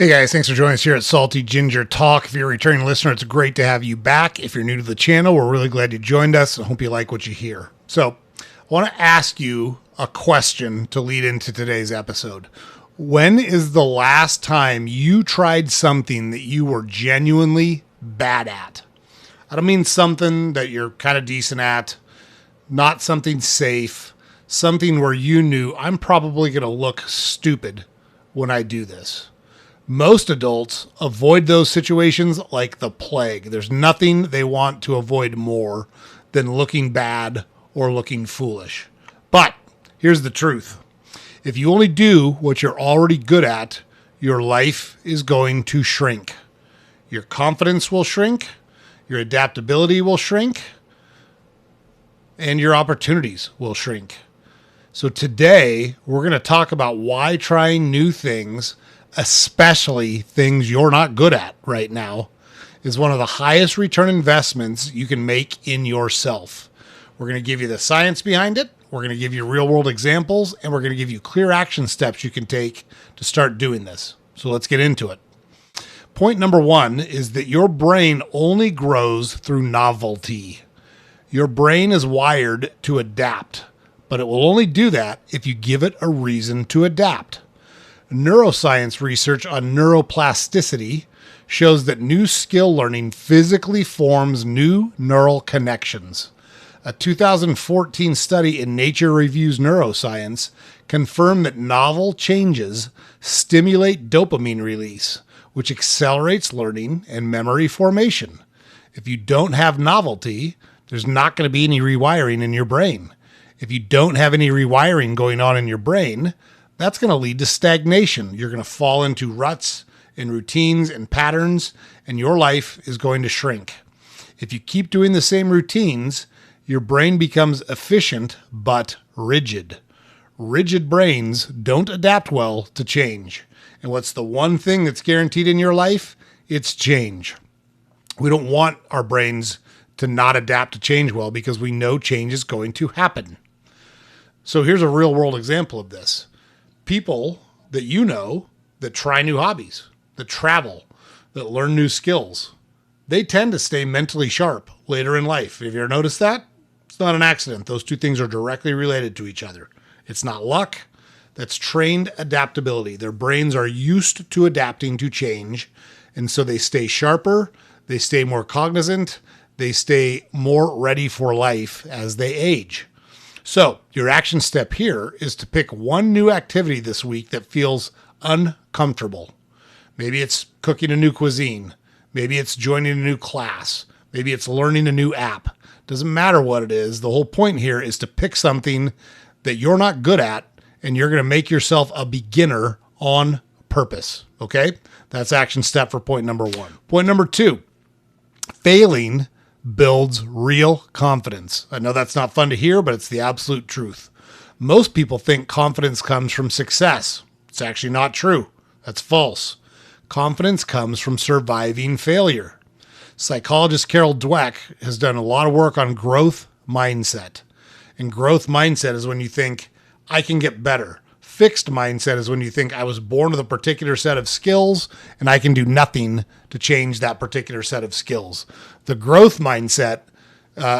Hey guys, thanks for joining us here at Salty Ginger Talk. If you're a returning listener, it's great to have you back. If you're new to the channel, we're really glad you joined us and hope you like what you hear. So I want to ask you a question to lead into today's episode. When is the last time you tried something that you were genuinely bad at? I don't mean something that you're kind of decent at, not something safe, something where you knew I'm probably going to look stupid when I do this. Most adults avoid those situations like the plague. There's nothing they want to avoid more than looking bad or looking foolish. But here's the truth. If you only do what you're already good at, your life is going to shrink. Your confidence will shrink, your adaptability will shrink, and your opportunities will shrink. So today, we're going to talk about why trying new things, especially things you're not good at right now, is one of the highest return investments you can make in yourself. We're going to give you the science behind it. We're going to give you real world examples, and we're going to give you clear action steps you can take to start doing this. So let's get into it. Point number one is that your brain only grows through novelty. Your brain is wired to adapt, but it will only do that if you give it a reason to adapt. Neuroscience research on neuroplasticity shows that new skill learning physically forms new neural connections. A 2014 study in Nature Reviews Neuroscience confirmed that novel changes stimulate dopamine release, which accelerates learning and memory formation. If you don't have novelty, there's not going to be any rewiring in your brain. If you don't have any rewiring going on in your brain, that's going to lead to stagnation. You're going to fall into ruts and routines and patterns, and your life is going to shrink. If you keep doing the same routines, your brain becomes efficient but rigid. Rigid brains don't adapt well to change. And what's the one thing that's guaranteed in your life? It's change. We don't want our brains to not adapt to change well because we know change is going to happen. So here's a real world example of this. People that you know that try new hobbies, that travel, that learn new skills, they tend to stay mentally sharp later in life. Have you ever noticed that? It's not an accident. Those two things are directly related to each other. It's not luck. That's trained adaptability. Their brains are used to adapting to change, and so they stay sharper, they stay more cognizant, they stay more ready for life as they age. So your action step here is to pick one new activity this week that feels uncomfortable. Maybe it's cooking a new cuisine. Maybe it's joining a new class. Maybe it's learning a new app. Doesn't matter what it is. The whole point here is to pick something that you're not good at, and you're going to make yourself a beginner on purpose. Okay? That's action step for point number one. Point number two, failing builds real confidence. I know that's not fun to hear, but it's the absolute truth. Most people think confidence comes from success. It's actually not true. That's false. Confidence comes from surviving failure. Psychologist Carol Dweck has done a lot of work on growth mindset. And growth mindset is when you think, I can get better. Fixed mindset is when you think I was born with a particular set of skills and I can do nothing to change that particular set of skills. The growth mindset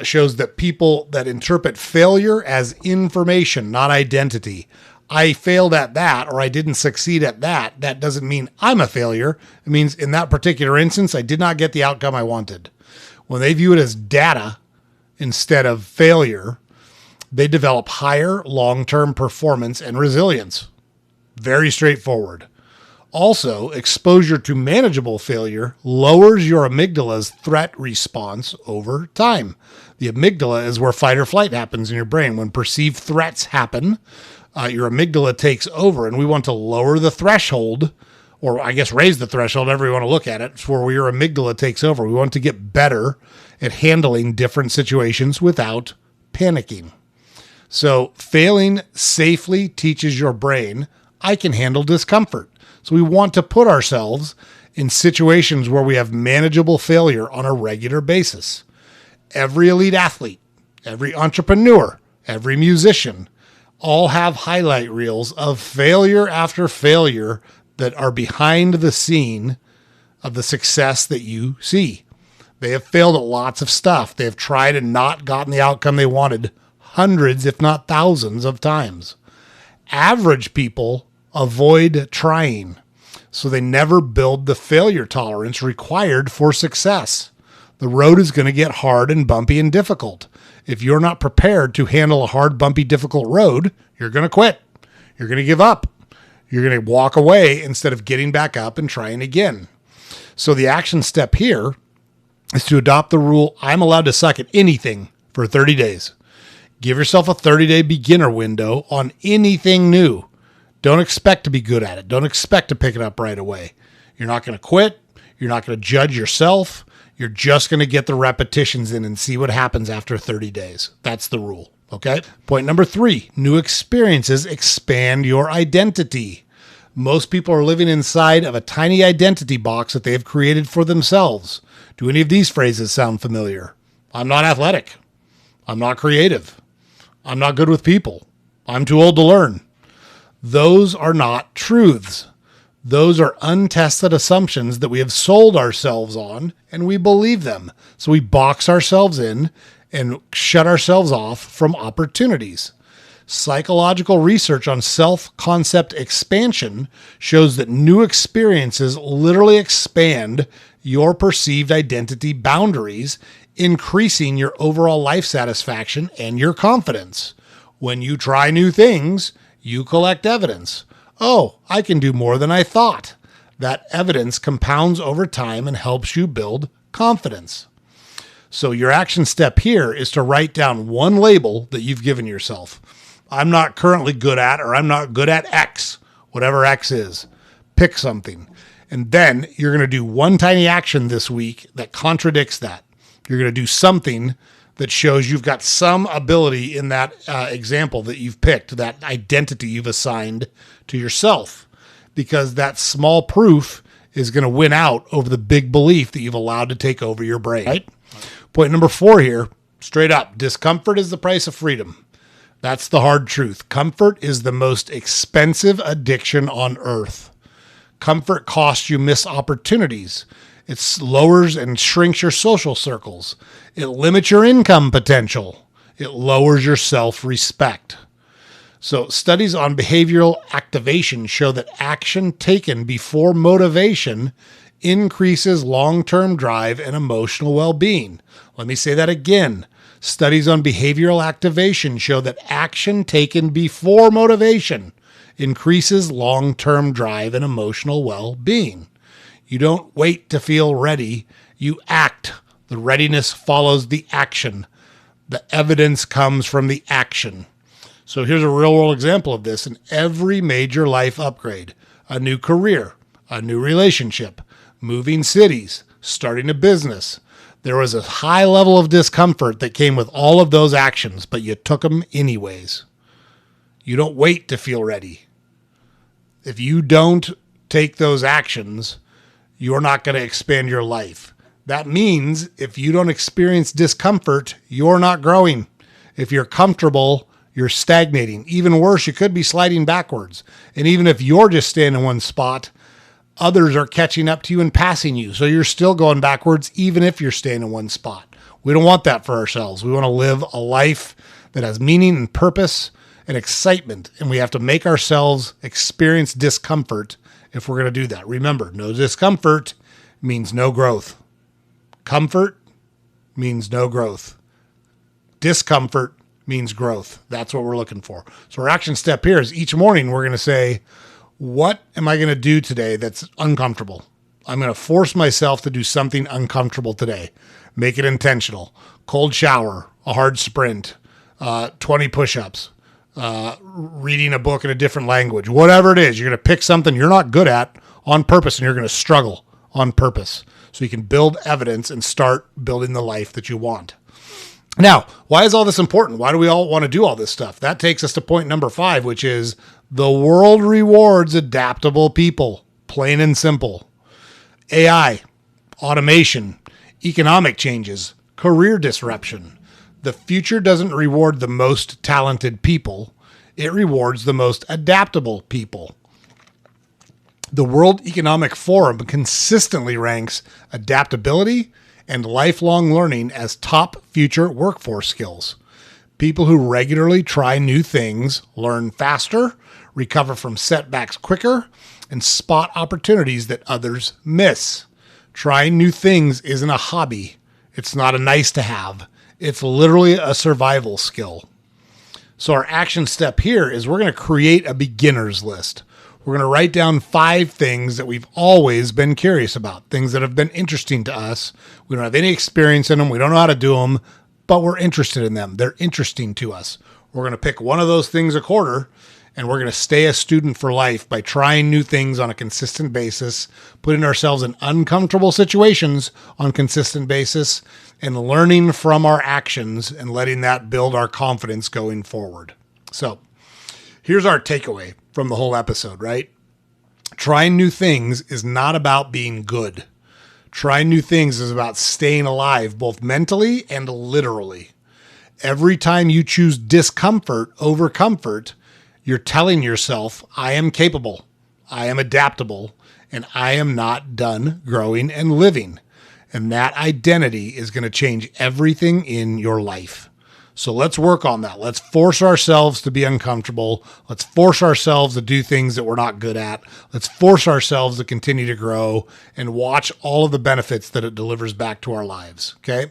shows that people that interpret failure as information, not identity. I failed at that, or I didn't succeed at that. That doesn't mean I'm a failure. It means in that particular instance, I did not get the outcome I wanted. When they view it as data instead of failure, they develop higher long-term performance and resilience. Very straightforward. Also, exposure to manageable failure lowers your amygdala's threat response over time. The amygdala is where fight or flight happens in your brain. When perceived threats happen, your amygdala takes over, and we want to lower the threshold, or I guess raise the threshold, however you want to look at it. It's where your amygdala takes over. We want to get better at handling different situations without panicking. So failing safely teaches your brain, I can handle discomfort. So we want to put ourselves in situations where we have manageable failure on a regular basis. Every elite athlete, every entrepreneur, every musician all have highlight reels of failure after failure that are behind the scene of the success that you see. They have failed at lots of stuff. They have tried and not gotten the outcome they wanted hundreds, if not thousands of times. Average people avoid trying, so they never build the failure tolerance required for success. The road is going to get hard and bumpy and difficult. If you're not prepared to handle a hard, bumpy, difficult road, you're going to quit. You're going to give up. You're going to walk away instead of getting back up and trying again. So the action step here is to adopt the rule, I'm allowed to suck at anything for 30 days. Give yourself a 30-day beginner window on anything new. Don't expect to be good at it. Don't expect to pick it up right away. You're not going to quit. You're not going to judge yourself. You're just going to get the repetitions in and see what happens after 30 days. That's the rule. Okay. Point number 3, new experiences expand your identity. Most people are living inside of a tiny identity box that they have created for themselves. Do any of these phrases sound familiar? I'm not athletic. I'm not creative. I'm not good with people. I'm too old to learn. Those are not truths. Those are untested assumptions that we have sold ourselves on, and we believe them. So we box ourselves in and shut ourselves off from opportunities. Psychological research on self-concept expansion shows that new experiences literally expand your perceived identity boundaries, increasing your overall life satisfaction and your confidence. When you try new things, you collect evidence. Oh, I can do more than I thought. That evidence compounds over time and helps you build confidence. So your action step here is to write down one label that you've given yourself. I'm not currently good at, or I'm not good at X, whatever X is. Pick something. And then you're going to do one tiny action this week that contradicts that. You're going to do something that shows you've got some ability in that example that you've picked, that identity you've assigned to yourself, because that small proof is going to win out over the big belief that you've allowed to take over your brain. Right? Point number 4 here, straight up, discomfort is the price of freedom. That's the hard truth. Comfort is the most expensive addiction on earth. Comfort costs you missed opportunities. It lowers and shrinks your social circles. It limits your income potential. It lowers your self-respect. So studies on behavioral activation show that action taken before motivation increases long-term drive and emotional well-being. Let me say that again. Studies on behavioral activation show that action taken before motivation increases long-term drive and emotional well-being. You don't wait to feel ready. You act. The readiness follows the action. The evidence comes from the action. So here's a real-world example of this in every major life upgrade. A new career, a new relationship, moving cities, starting a business. There was a high level of discomfort that came with all of those actions, but you took them anyways. You don't wait to feel ready. If you don't take those actions, you're not going to expand your life. That means if you don't experience discomfort, you're not growing. If you're comfortable, you're stagnating. Even worse, you could be sliding backwards. And even if you're just staying in one spot, others are catching up to you and passing you. So you're still going backwards, even if you're staying in one spot. We don't want that for ourselves. We want to live a life that has meaning and purpose and excitement. And we have to make ourselves experience discomfort if we're going to do that. Remember, no discomfort means no growth. Comfort means no growth. Discomfort means growth. That's what we're looking for. So our action step here is each morning we're going to say, what am I going to do today that's uncomfortable? I'm going to force myself to do something uncomfortable today. Make it intentional. Cold shower, a hard sprint, 20 push-ups, reading a book in a different language, whatever it is. You're going to pick something you're not good at on purpose, and you're going to struggle on purpose so you can build evidence and start building the life that you want. Now, why is all this important? Why do we all want to do all this stuff? That takes us to point number 5, which is the world rewards adaptable people, plain and simple. AI, automation, economic changes, career disruption. The future doesn't reward the most talented people. It rewards the most adaptable people. The World Economic Forum consistently ranks adaptability and lifelong learning as top future workforce skills. People who regularly try new things learn faster, recover from setbacks quicker, and spot opportunities that others miss. Trying new things isn't a hobby. It's not a nice to have. It's literally a survival skill. So our action step here is we're going to create a beginner's list. We're going to write down 5 things that we've always been curious about, things that have been interesting to us. We don't have any experience in them. We don't know how to do them, but we're interested in them. They're interesting to us. We're going to pick one of those things a quarter, and we're going to stay a student for life by trying new things on a consistent basis, putting ourselves in uncomfortable situations on a consistent basis, and learning from our actions and letting that build our confidence going forward. So here's our takeaway from the whole episode, right? Trying new things is not about being good. Trying new things is about staying alive, both mentally and literally. Every time you choose discomfort over comfort, you're telling yourself, I am capable, I am adaptable, and I am not done growing and living. And that identity is going to change everything in your life. So let's work on that. Let's force ourselves to be uncomfortable. Let's force ourselves to do things that we're not good at. Let's force ourselves to continue to grow and watch all of the benefits that it delivers back to our lives. Okay?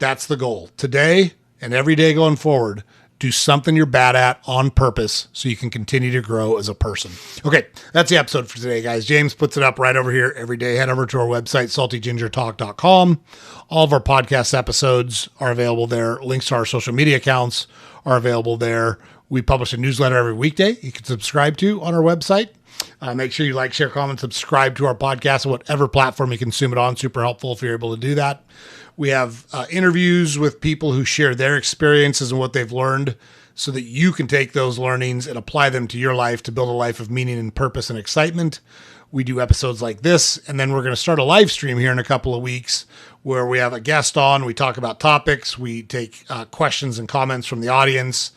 That's the goal. Today and every day going forward, do something you're bad at on purpose so you can continue to grow as a person. Okay, that's the episode for today, guys. James puts it up right over here every day. Head over to our website, saltygingertalk.com. All of our podcast episodes are available there. Links to our social media accounts are available there. We publish a newsletter every weekday you can subscribe to on our website. Make sure you like, share, comment, subscribe to our podcast on whatever platform you consume it on. Super helpful if you're able to do that. We have interviews with people who share their experiences and what they've learned so that you can take those learnings and apply them to your life to build a life of meaning and purpose and excitement. We do episodes like this, and then we're going to start a live stream here in a couple of weeks where we have a guest on. We talk about topics. We take questions and comments from the audience.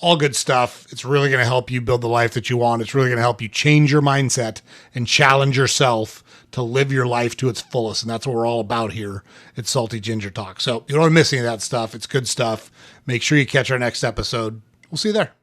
All good stuff. It's really going to help you build the life that you want. It's really going to help you change your mindset and challenge yourself to live your life to its fullest. And that's what we're all about here at Salty Ginger Talk. So you don't want to miss any of that stuff. It's good stuff. Make sure you catch our next episode. We'll see you there.